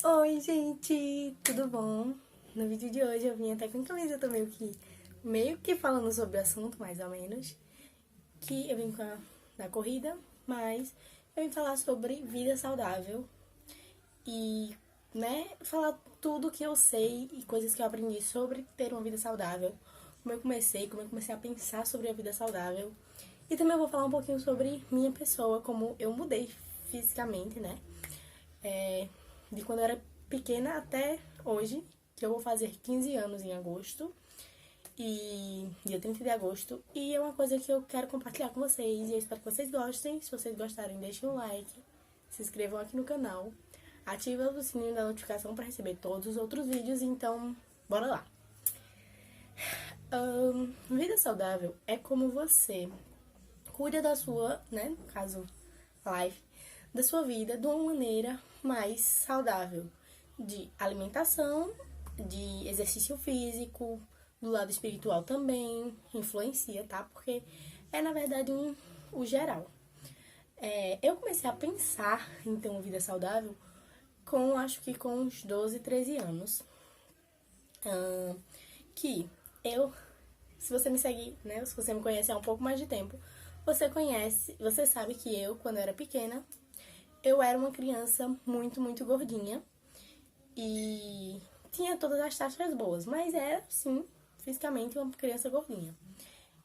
Oi, gente, tudo bom? No vídeo de hoje eu vim até com camiseta meio que falando sobre o assunto, mais ou menos. Que eu vim com a da corrida, mas eu vim falar sobre vida saudável e, falar tudo que eu sei e coisas que eu aprendi sobre ter uma vida saudável. Como eu comecei a pensar sobre a vida saudável. E também eu vou falar um pouquinho sobre minha pessoa, como eu mudei fisicamente, né? De quando eu era pequena até hoje, que eu vou fazer 15 anos em agosto, e dia 30 de agosto, e é uma coisa que eu quero compartilhar com vocês, e eu espero que vocês gostem. Se vocês gostarem, deixem um like, se inscrevam aqui no canal, ativem o sininho da notificação para receber todos os outros vídeos, então, bora lá! Vida saudável é como você cuida da sua, né, no caso, life, da sua vida de uma maneira mais saudável, de alimentação, de exercício físico, do lado espiritual também influencia, tá? Porque é, na verdade, o geral. Eu comecei a pensar em ter uma vida saudável acho que com uns 12, 13 anos. Que eu, se você me segue, né, se você me conhece há um pouco mais de tempo, você sabe que eu, quando eu era pequena, eu era uma criança muito, muito gordinha e tinha todas as taxas boas, mas era, sim, fisicamente uma criança gordinha.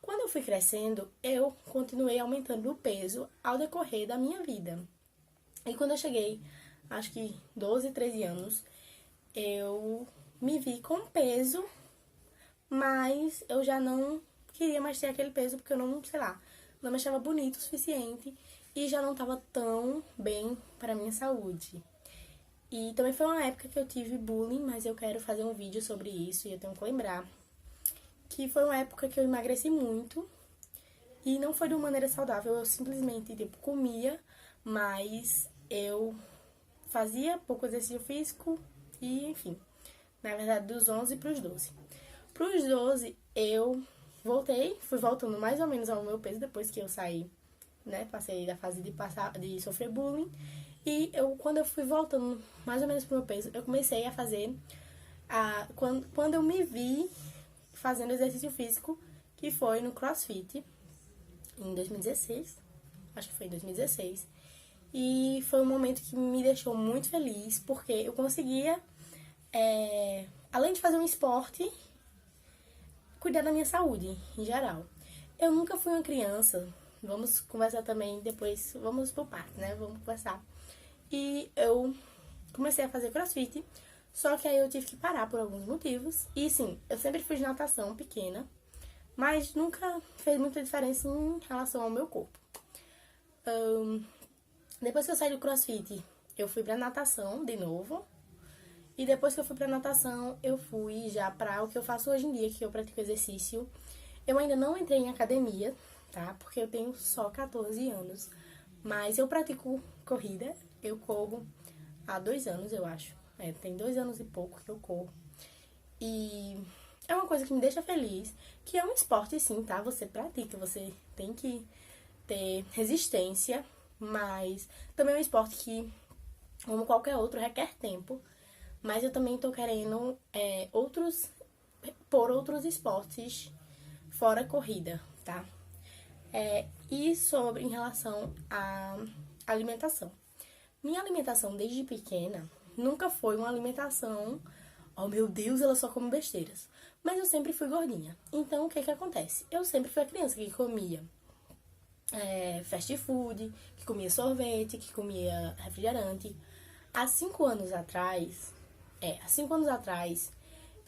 Quando eu fui crescendo, eu continuei aumentando o peso ao decorrer da minha vida. E quando eu cheguei, acho que 12, 13 anos, eu me vi com peso, mas eu já não queria mais ter aquele peso porque eu não, sei lá, não me achava bonito o suficiente e já não estava tão bem para minha saúde. E também foi uma época que eu tive bullying, mas eu quero fazer um vídeo sobre isso e eu tenho que lembrar que foi uma época que eu emagreci muito e não foi de uma maneira saudável, eu simplesmente, tipo, comia, mas eu fazia pouco exercício físico e, enfim, na verdade, dos 11 para os 12. Para os 12, eu fui voltando mais ou menos ao meu peso depois que eu saí, né, passei da fase de sofrer bullying. E quando eu fui voltando mais ou menos pro meu peso, eu comecei a fazer quando eu me vi fazendo exercício físico, que foi no CrossFit em 2016, acho que foi em 2016. E foi um momento que me deixou muito feliz, porque eu conseguia, além de fazer um esporte, cuidar da minha saúde em geral. Eu nunca fui uma criança, vamos conversar também depois, vamos por parte, né? Vamos conversar. E eu comecei a fazer CrossFit, só que aí eu tive que parar por alguns motivos. E sim, eu sempre fiz natação pequena, mas nunca fez muita diferença em relação ao meu corpo. Depois que eu saí do CrossFit, eu fui pra natação de novo. E depois que eu fui pra natação, eu fui já pra o que eu faço hoje em dia, que eu pratico exercício. Eu ainda não entrei em academia, tá? Porque eu tenho só 14 anos. Mas eu pratico corrida, eu corro há 2 anos, eu acho. Tem 2 anos e pouco que eu corro. E é uma coisa que me deixa feliz, que é um esporte sim, tá? Você pratica, você tem que ter resistência, mas também é um esporte que, como qualquer outro, requer tempo. Mas eu também tô querendo pôr outros esportes fora corrida, tá? E em relação à alimentação. Minha alimentação desde pequena nunca foi uma alimentação, oh meu Deus, ela só come besteiras. Mas eu sempre fui gordinha. Então o que que acontece? Eu sempre fui a criança que comia fast food, que comia sorvete, que comia refrigerante. Há 5 anos atrás,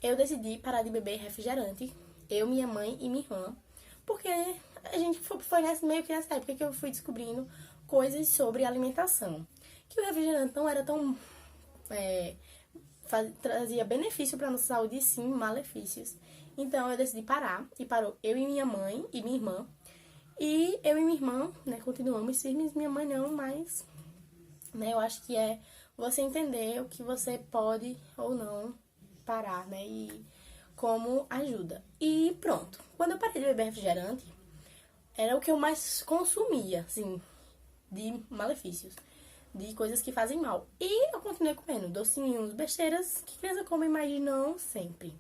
eu decidi parar de beber refrigerante, eu, minha mãe e minha irmã, porque a gente foi meio que nessa época que eu fui descobrindo coisas sobre alimentação. Que o refrigerante não era tão. Trazia benefício para nossa saúde e sim malefícios. Então eu decidi parar, e parou eu e minha mãe e minha irmã. E eu e minha irmã, né, continuamos firmes, minha mãe não, mas, né, eu acho que é você entender o que você pode ou não parar, né, e como ajuda. E pronto, quando eu parei de beber refrigerante, era o que eu mais consumia, assim, de malefícios. de coisas que fazem mal. E eu continuei comendo docinhos, besteiras que criança come, mas não sempre.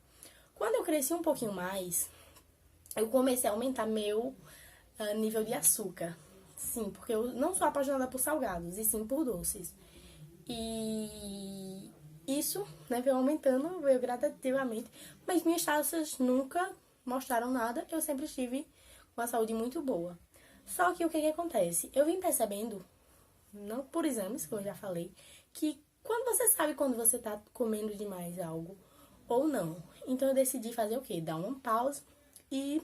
Quando eu cresci um pouquinho mais, eu comecei a aumentar meu nível de açúcar. Sim, porque eu não sou apaixonada por salgados, e sim por doces. E isso, né, veio aumentando, veio gradativamente. Mas minhas taxas nunca mostraram nada, eu sempre estive com a saúde muito boa. Só que o que acontece? Eu vim percebendo, não por exames, como eu já falei, que quando você sabe quando você tá comendo demais algo ou não. Então eu decidi fazer o quê? Dar uma pausa e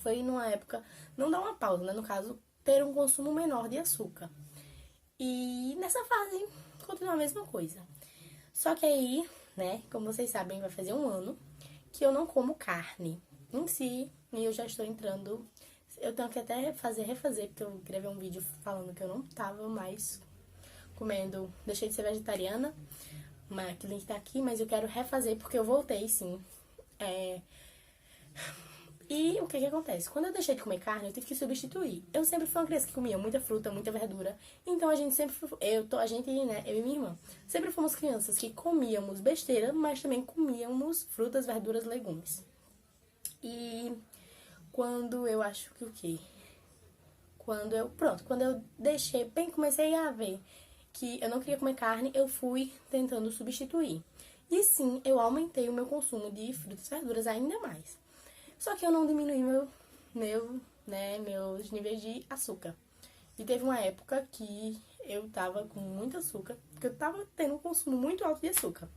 foi numa época, não dar uma pausa, né? No caso, ter um consumo menor de açúcar. E nessa fase continua a mesma coisa. Só que aí, né, como vocês sabem, vai fazer um ano que eu não como carne em si, e eu já estou entrando. Eu tenho que até refazer, porque eu gravei um vídeo falando que eu não tava mais comendo, deixei de ser vegetariana, mas que link tá aqui, mas eu quero refazer porque eu voltei sim. E o que acontece? Quando eu deixei de comer carne, eu tive que substituir. Eu sempre fui uma criança que comia muita fruta, muita verdura. Então a gente sempre, a gente, né, eu e minha irmã, sempre fomos crianças que comíamos besteira, mas também comíamos frutas, verduras, legumes. E quando eu acho que o quê? Quando eu deixei, bem, comecei a ver que eu não queria comer carne, eu fui tentando substituir. E sim, eu aumentei o meu consumo de frutas e verduras ainda mais. Só que eu não diminui meus níveis de açúcar. E teve uma época que eu tava com muito açúcar, porque eu tava tendo um consumo muito alto de açúcar.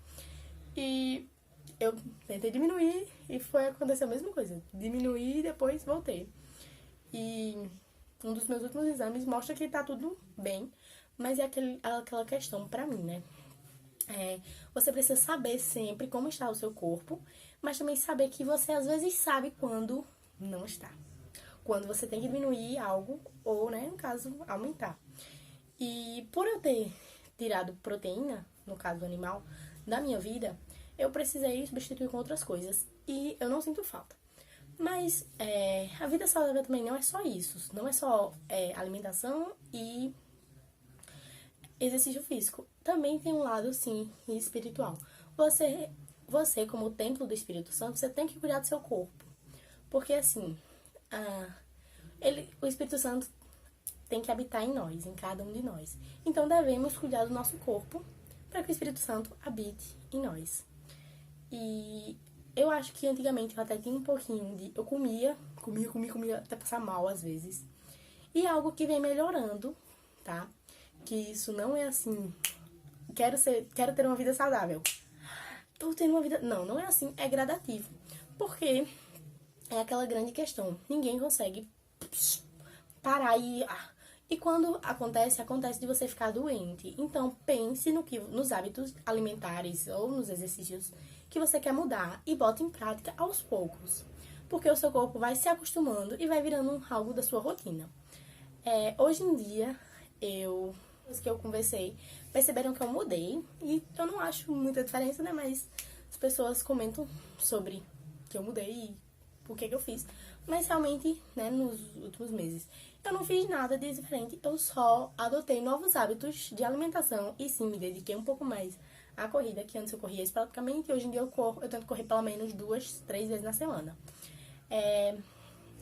E eu tentei diminuir e foi acontecer a mesma coisa. Diminuí e depois voltei. E um dos meus últimos exames mostra que tá tudo bem, mas é aquela questão pra mim, né? Você precisa saber sempre como está o seu corpo, mas também saber que você às vezes sabe quando não está. Quando você tem que diminuir algo ou, né, no caso, aumentar. E por eu ter tirado proteína, no caso do animal, da minha vida, eu precisei substituir com outras coisas e eu não sinto falta. Mas a vida saudável também não é só isso, não é só alimentação e exercício físico. Também tem um lado, sim, espiritual. Você, como templo do Espírito Santo, você tem que cuidar do seu corpo. Porque, assim, o Espírito Santo tem que habitar em nós, em cada um de nós. Então, devemos cuidar do nosso corpo para que o Espírito Santo habite em nós. E eu acho que antigamente eu até tinha um pouquinho de... Eu comia até passar mal às vezes. E é algo que vem melhorando, tá? Que isso não é assim... Quero ter uma vida saudável. Tô tendo uma vida... Não é assim, é gradativo. Porque é aquela grande questão. Ninguém consegue parar e... E quando acontece de você ficar doente. Então, pense nos hábitos alimentares ou nos exercícios que você quer mudar e bote em prática aos poucos. Porque o seu corpo vai se acostumando e vai virando algo da sua rotina. Hoje em dia, os que eu conversei perceberam que eu mudei. E eu não acho muita diferença, né? Mas as pessoas comentam sobre que eu mudei e por que eu fiz. Mas realmente, né, nos últimos meses, eu não fiz nada de diferente. Eu só adotei novos hábitos de alimentação e sim, me dediquei um pouco mais à corrida, que antes eu corria praticamente. E hoje em dia eu tento correr pelo menos 2, 3 vezes na semana.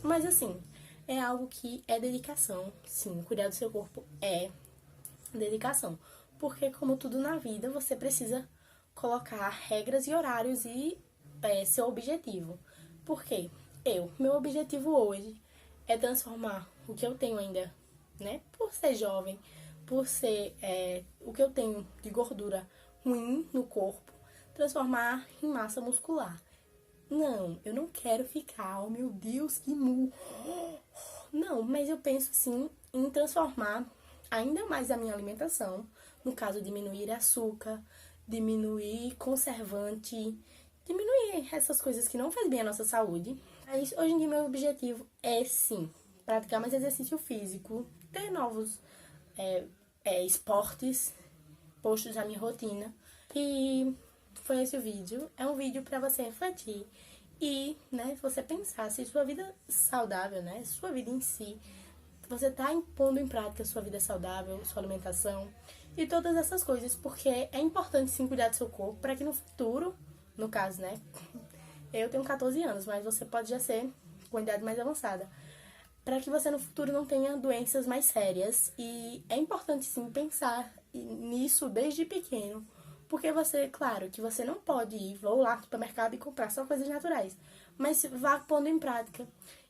Mas assim, é algo que é dedicação. Sim, cuidar do seu corpo é dedicação. Porque como tudo na vida, você precisa colocar regras e horários e seu objetivo. Por quê? Meu objetivo hoje é transformar o que eu tenho ainda, né? Por ser jovem, por ser o que eu tenho de gordura ruim no corpo, transformar em massa muscular. Não, eu não quero ficar, oh meu Deus, que mu. Não, mas eu penso sim em transformar ainda mais a minha alimentação, no caso diminuir açúcar, diminuir conservante, diminuir essas coisas que não fazem bem à nossa saúde. Mas hoje em dia meu objetivo é sim praticar mais exercício físico, ter novos esportes postos à minha rotina. E foi esse o vídeo. É um vídeo para você refletir e, né, você pensar se sua vida saudável, né, sua vida em si, você tá impondo em prática sua vida saudável, sua alimentação e todas essas coisas, porque é importante sim cuidar do seu corpo para que no futuro, no caso, né? Eu tenho 14 anos, mas você pode já ser com idade mais avançada, para que você no futuro não tenha doenças mais sérias. E é importante sim pensar nisso desde pequeno, porque você, claro, que você não pode ir, vou lá no supermercado e comprar só coisas naturais, mas vá pondo em prática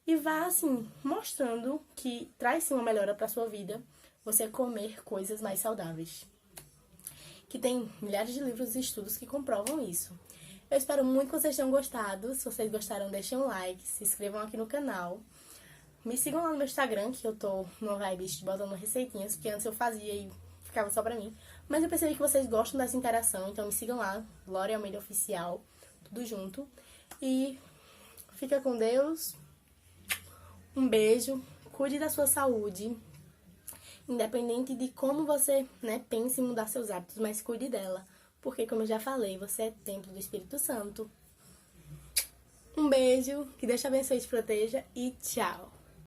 e vá, assim, mostrando que traz sim uma melhora para sua vida você comer coisas mais saudáveis. Que tem milhares de livros e estudos que comprovam isso. Eu espero muito que vocês tenham gostado. Se vocês gostaram, deixem um like, se inscrevam aqui no canal. Me sigam lá no meu Instagram, que eu tô numa vibe de botando receitinhas, porque antes eu fazia e ficava só pra mim. Mas eu percebi que vocês gostam dessa interação, então me sigam lá, Glória Almeida Oficial, tudo junto. E fica com Deus, um beijo, cuide da sua saúde, independente de como você, né, pense em mudar seus hábitos, mas cuide dela. Porque, como eu já falei, você é templo do Espírito Santo. Um beijo, que Deus te abençoe e te proteja e tchau!